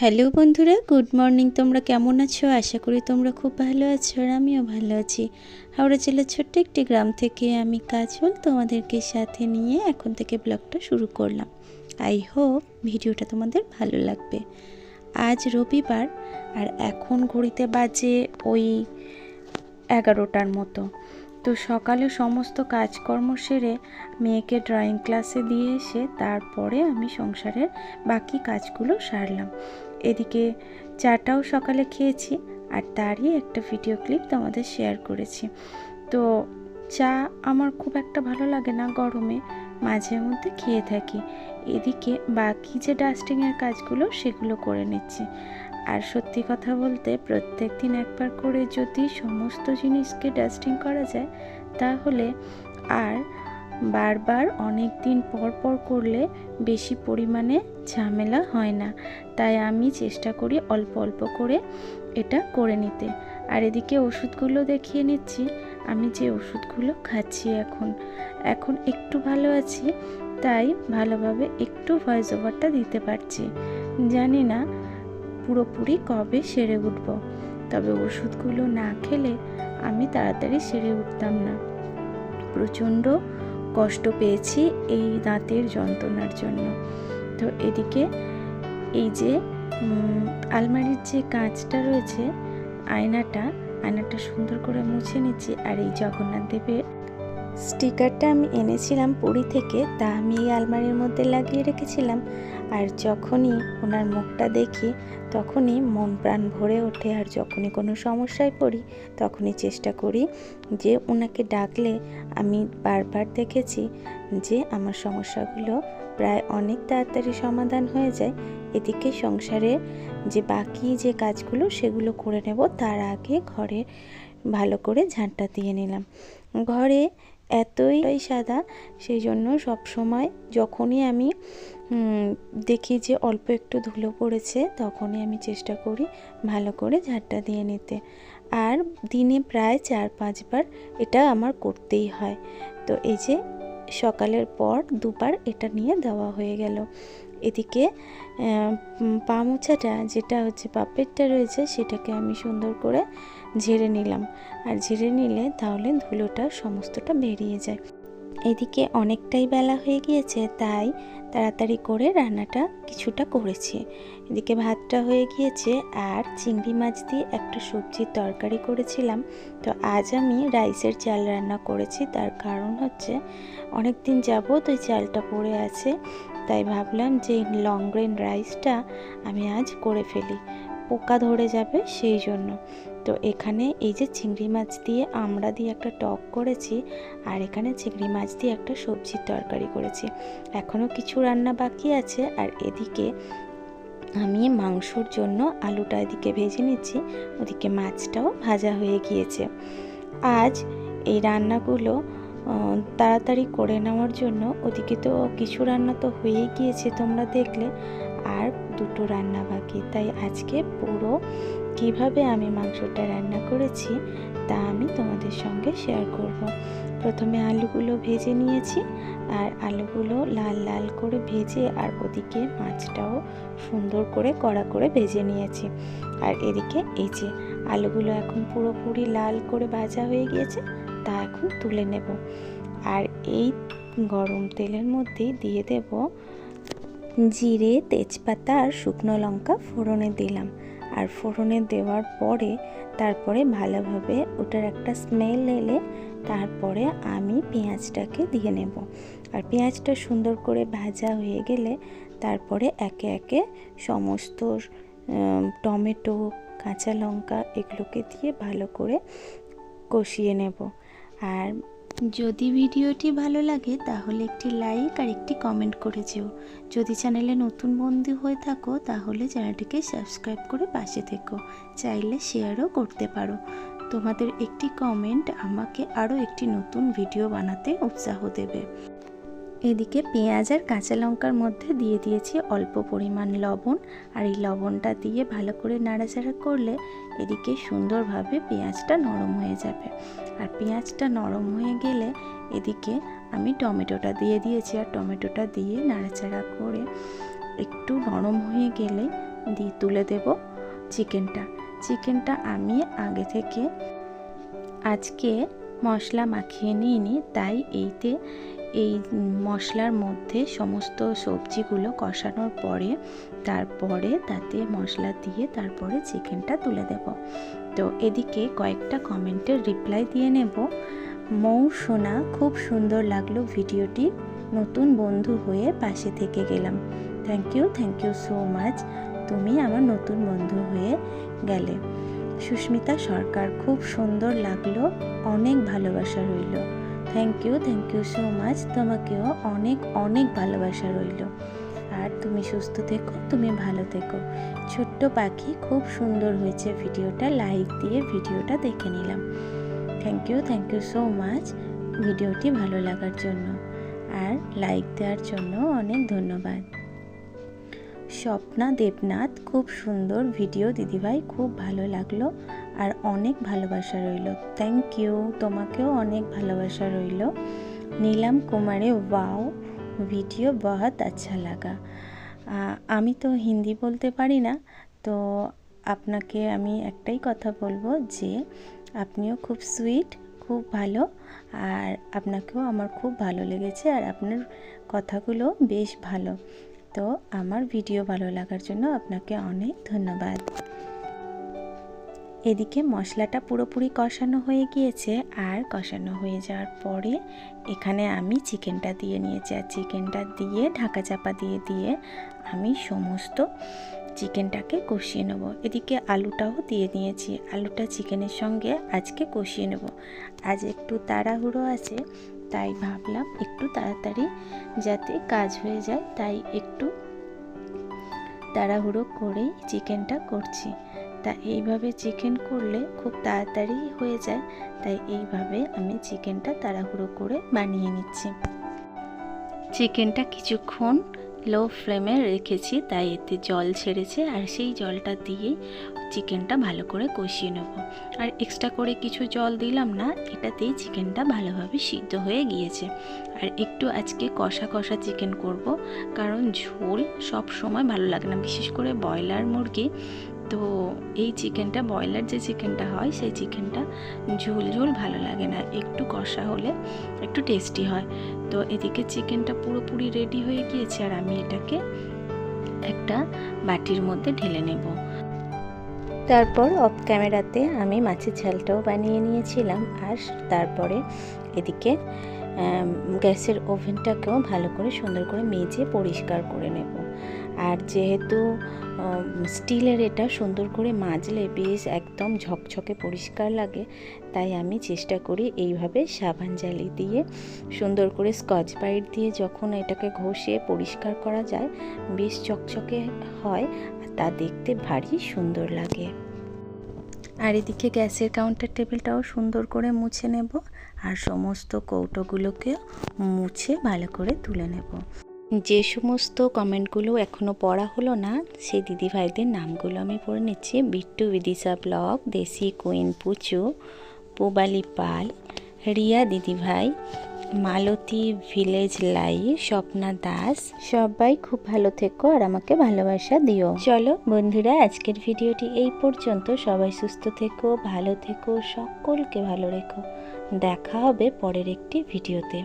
Hello বন্ধুরা, good morning. তোমরা কেমন আছো? আশা করি তোমরা খুব ভালো আছো আর আমিও ভালো আছি। হাওড়া জেলার ছোট্ট একটি গ্রাম থেকে আমি কাজল তোমাদেরকে সাথে নিয়ে এখন থেকে ব্লগটা শুরু করলাম। আই হোপ ভিডিওটা তোমাদের ভালো লাগবে। আজ রবিবার আর এখন ঘড়িতে বাজে ওই 11টার মতো। তো সকালে সমস্ত কাজকর্ম সেরে মেয়েকে ড্রয়িং ক্লাসে দিয়ে এসে তারপরে আমি সংসারের বাকি কাজগুলো সারলাম। এদিকে চাটাও সকালে খেয়েছি আর তারই একটা ভিডিও ক্লিপ তোমাদের শেয়ার করেছি। তো চা আমার খুব একটা ভালো লাগে না গরমে, মাঝে মধ্যে খেয়ে থাকি। এদিকে বাকি যে ডাস্টিংয়ের কাজগুলো সেগুলো করে নিচ্ছি। আর সত্যি কথা বলতে প্রত্যেক দিন একবার করে যদি সমস্ত জিনিসকে ডাস্টিং করা যায় তাহলে আর বারবার অনেক দিন পর পর করলে বেশি পরিমাণে ঝামেলা হয় না। তাই আমি চেষ্টা করি অল্প অল্প করে এটা করে নিতে। আর এদিকে ওষুধগুলো দেখিয়ে নিচ্ছি। আমি যে ওষুধগুলো খাচ্ছি এখন একটু ভালো আছি, তাই ভালোভাবে একটু ভয়েস ওভারটা দিতে পারছি। জানি না পুরোপুরি কবে সেরে উঠব, তবে ওষুধগুলো না খেলে আমি তাড়াতাড়ি সেরে উঠতাম না। প্রচণ্ড কষ্ট পেয়েছি এই দাঁতের যন্ত্রণার জন্য। তো এদিকে এই যে আলমারির যে কাঁচটা রয়েছে, আয়নাটা সুন্দর করে মুছে নিচ্ছি। আর এই জগন্নাথ দেবের স্টিকারটা আমি এনেছিলাম পুরী থেকে, তা আমি এই আলমারির মধ্যে লাগিয়ে রেখেছিলাম। আর যখনই ওনার মুখটা দেখি তখনই মন প্রাণ ভরে ওঠে। আর যখনই কোনো সমস্যায় পড়ি তখনই চেষ্টা করি যে ওনাকে ডাকলে আমি বারবার দেখেছি যে আমার সমস্যাগুলো প্রায় অনেক তাড়াতাড়ি সমাধান হয়ে যায়। এদিকে সংসারের যে বাকি যে কাজগুলো সেগুলো করে নেব, তার আগে ঘরে ভালো করে ঝাঁটটা দিয়ে নিলাম। ঘরে এতই সাদা, সেই জন্য সবসময় যখনই আমি দেখি যে অল্প একটু ধুলো পড়েছে তখনই আমি চেষ্টা করি ভালো করে ঝাঁটটা দিয়ে নিতে। আর দিনে প্রায় 4-5 বার এটা আমার করতেই হয়। তো এই যে সকালের পর দুবার এটা নিয়ে দেওয়া হয়ে গেল। এদিকে পা মোছাটা যেটা হচ্ছে পাপেরটা রয়েছে সেটাকে আমি সুন্দর করে ঝেড়ে নিলাম। আর ঝেড়ে নিলে তাহলে ধুলোটা সমস্তটা বেরিয়ে যায়। এদিকে অনেকটাই বেলা হয়ে গিয়েছে, তাই তাড়াতাড়ি করে রান্নাটা কিছুটা করেছি। এদিকে ভাতটা হয়ে গিয়েছে আর চিংড়ি মাছ দিয়ে একটা সবজির তরকারি করেছিলাম। তো আজ আমি রাইসের চাল রান্না করেছি, তার কারণ হচ্ছে অনেক দিন যাবত ওই চালটা পড়ে আছে, তাই ভাবলাম যে লং গ্রেন রাইসটা আমি আজ করে ফেলি, পোকা ধরে যাবে সেই জন্য। তো এখানে এই যে চিংড়ি মাছ দিয়ে আমড়া দিয়ে একটা টক করেছি, আর এখানে চিংড়ি মাছ দিয়ে একটা সবজির তরকারি করেছি। এখনও কিছু রান্না বাকি আছে। আর এদিকে আমি মাংসর জন্য আলুটা এদিকে ভেজে নিচ্ছি, ওদিকে মাছটাও ভাজা হয়ে গিয়েছে। আজ এই রান্নাগুলো তাড়াতাড়ি করে নেওয়ার জন্য ওদিকে তো কিছু রান্না তো হয়েই গিয়েছে তোমরা দেখলে, আর দুটো রান্না বাকি। তাই আজকে পুরো কিভাবে আমি মাংসটা রান্না করেছি তা আমি তোমাদের সঙ্গে শেয়ার করব। প্রথমে আলুগুলো ভেজে নিয়েছি, আর আলুগুলো লাল লাল করে ভেজে আর ওদিকে মাছটাও সুন্দর করে কড়া করে ভেজে নিয়েছি। আর এদিকে এই যে আলুগুলো এখন পুরোপুরি লাল করে ভাজা হয়ে গিয়েছে, তা এখন তুলে নেব। আর এই গরম তেলের মধ্যে দিয়ে দেব জিরে, তেজপাতা আর শুকনো লঙ্কা ফোড়নে দিলাম। আর ফোড়নে দেওয়ার পরে তারপরে ভালোভাবে ওটার একটা স্মেল এলে তারপরে আমি পেঁয়াজটাকে দিয়ে নেব। আর পেঁয়াজটা সুন্দর করে ভাজা হয়ে গেলে তারপরে একে একে সমস্ত টমেটো, কাঁচা লঙ্কা এগুলোকে দিয়ে ভালো করে কষিয়ে নেব। আর যদি ভিডিওটি ভালো লাগে তাহলে একটি লাইক আর একটি কমেন্ট করে যেও। যদি চ্যানেলে নতুন বন্ধু হয়ে থাকো তাহলে চ্যানেলটিকে সাবস্ক্রাইব করে পাশে থেকো, চাইলে শেয়ারও করতে পারো। তোমাদের একটি কমেন্ট আমাকে আরও একটি নতুন ভিডিও বানাতে উৎসাহ দেবে। এদিকে পেঁয়াজ আর কাঁচা লঙ্কার মধ্যে দিয়ে দিয়েছি অল্প পরিমাণ লবণ। আর এই লবণটা দিয়ে ভালো করে নাড়াচাড়া করলে এদিকে সুন্দরভাবে পেঁয়াজটা নরম হয়ে যাবে। আর পেঁয়াজটা নরম হয়ে গেলে এদিকে আমি টমেটোটা দিয়ে দিয়েছি। আর টমেটোটা দিয়ে নাড়াচাড়া করে একটু নরম হয়ে গেলে দিয়ে তুলে দেব চিকেনটা আমি আগে থেকে আজকে মশলা মাখিয়ে নিইনি, তাই এই মশলার মধ্যে সমস্ত সবজিগুলো কষানোর পরে তারপরে তাতে মশলা দিয়ে তারপরে চিকেনটা তুলে দেব। তো এদিকে কয়েকটা কমেন্টের রিপ্লাই দিয়ে নেব। মৌ সোনা, খুব সুন্দর লাগলো ভিডিওটি, নতুন বন্ধু হয়ে পাশে থেকে গেলাম। থ্যাংক ইউ সো মাচ, তুমি আমার নতুন বন্ধু হয়ে গেলে। সুস্মিতা সরকার, খুব সুন্দর লাগলো, অনেক ভালোবাসা রইল। থ্যাংক ইউ সো মাচ, তোমাকেও অনেক অনেক ভালোবাসা রইল। আর তুমি সুস্থ থেকো, তুমি ভালো থেকো। ছোট্ট পাখি, খুব সুন্দর হয়েছে ভিডিওটা, লাইক দিয়ে ভিডিওটা দেখে নিলাম। থ্যাংক ইউ সো মাচ ভিডিওটি ভালো লাগার জন্য আর লাইক দেওয়ার জন্য অনেক ধন্যবাদ। স্বপ্না দেবনাথ, খুব সুন্দর ভিডিও দিদিভাই, খুব ভালো লাগলো আর অনেক ভালোবাসা রইল। থ্যাংক ইউ, তোমাকেও অনেক ভালোবাসা রইল। নীলাম কুমারে, ওয়াও ভিডিও বহুত আচ্ছা লাগা। আমি তো হিন্দি বলতে পারি না, তো আপনাকে আমি একটাই কথা বলবো যে আপনিও খুব সুইট, খুব ভালো, আর আপনাকেও আমার খুব ভালো লেগেছে আর আপনার কথাগুলো বেশ ভালো। তো আমার ভিডিও ভালো লাগার জন্য আপনাকে অনেক ধন্যবাদ। এদিকে মশলাটা পুরোপুরি কষানো হয়ে গিয়েছে, আর কষানো হয়ে যাওয়ার পরে এখানে আমি চিকেনটা দিয়ে নিয়েছি, আর চিকেনটা দিয়ে ঢাকা চাপা দিয়ে আমি সমস্ত চিকেনটাকে কষিয়ে নেব। এদিকে আলুটাও দিয়ে নিয়েছি, আলুটা চিকেনের সঙ্গে আজকে কষিয়ে নেব। আজ একটু তাড়াহুড়ো আছে, তাই ভাবলাম একটু তাড়াতাড়ি যাতে কাজ হয়ে যায়, তাই একটু তাড়াহুড়ো করেই চিকেনটা করছি। তা এইভাবে চিকেন করলে খুব তাড়াতাড়ি হয়ে যায়, তাই এইভাবে আমি চিকেনটা তাড়াহুড়ো করে বানিয়ে নিচ্ছি। চিকেনটা কিছুক্ষণ লো ফ্লেমে রেখেছি, তাই এতে জল ছেড়েছে, আর সেই জলটা দিয়েই চিকেনটা ভালো করে কষিয়ে নেব। আর এক্সট্রা করে কিছু জল দিলাম না, এটাতেই চিকেনটা ভালোভাবে সিদ্ধ হয়ে গিয়েছে। আর একটু আজকে কষা কষা চিকেন করব, কারণ ঝোল সব সময় ভালো লাগে না, বিশেষ করে ব্রয়লার মুরগি। তো এই চিকেনটা, ব্রয়লার যে চিকেনটা হয় সেই চিকেনটা ঝোল ভালো লাগে না, একটু কষা হলে একটু টেস্টি হয়। তো এদিকে চিকেনটা পুরোপুরি রেডি হয়ে গিয়েছে, আর আমি এটাকে একটা বাটির মধ্যে ঢেলে নেব। তারপর অফ ক্যামেরাতে আমি মাছের ঝালটাও বানিয়ে নিয়েছিলাম, আর তারপরে এদিকে গ্যাসের ওভেনটাকেও ভালো করে সুন্দর করে মেজে পরিষ্কার করে নেব। আর যেহেতু স্টিলের, এটা সুন্দর করে মাজলে বেশ একদম ঝকঝকে পরিষ্কার লাগে, তাই আমি চেষ্টা করি এইভাবে সাবান জালি দিয়ে সুন্দর করে স্কচ ব্রাইট দিয়ে যখন এটাকে ঘষে পরিষ্কার করা যায়, বেশ চকচকে হয়, আর তা দেখতে ভারী সুন্দর লাগে। আর এদিকে গ্যাসের কাউন্টার টেবিলটাও সুন্দর করে মুছে নেব, আর সমস্ত কৌটোগুলোকে মুছে ভালো করে তুলে নেব। যে সমস্ত কমেন্টগুলো এখনও পড়া হলো না, সেই দিদিভাইদের নামগুলো আমি পড়ে নিচ্ছি। বিট্টু বিদিশা ব্লগ, দেশি কুইন পুচু, পুবালি পাল, রিয়া দিদিভাই, মালতী ভিলেজ লাইভ, স্বপ্না দাস, সবাই খুব ভালো থেকো আর আমাকে ভালোবাসা দিও। চলো বন্ধুরা, আজকের ভিডিওটি এই পর্যন্ত। সবাই সুস্থ থেকো, ভালো থেকো, সকলকে ভালো রেখো। দেখা হবে পরের একটি ভিডিওতে।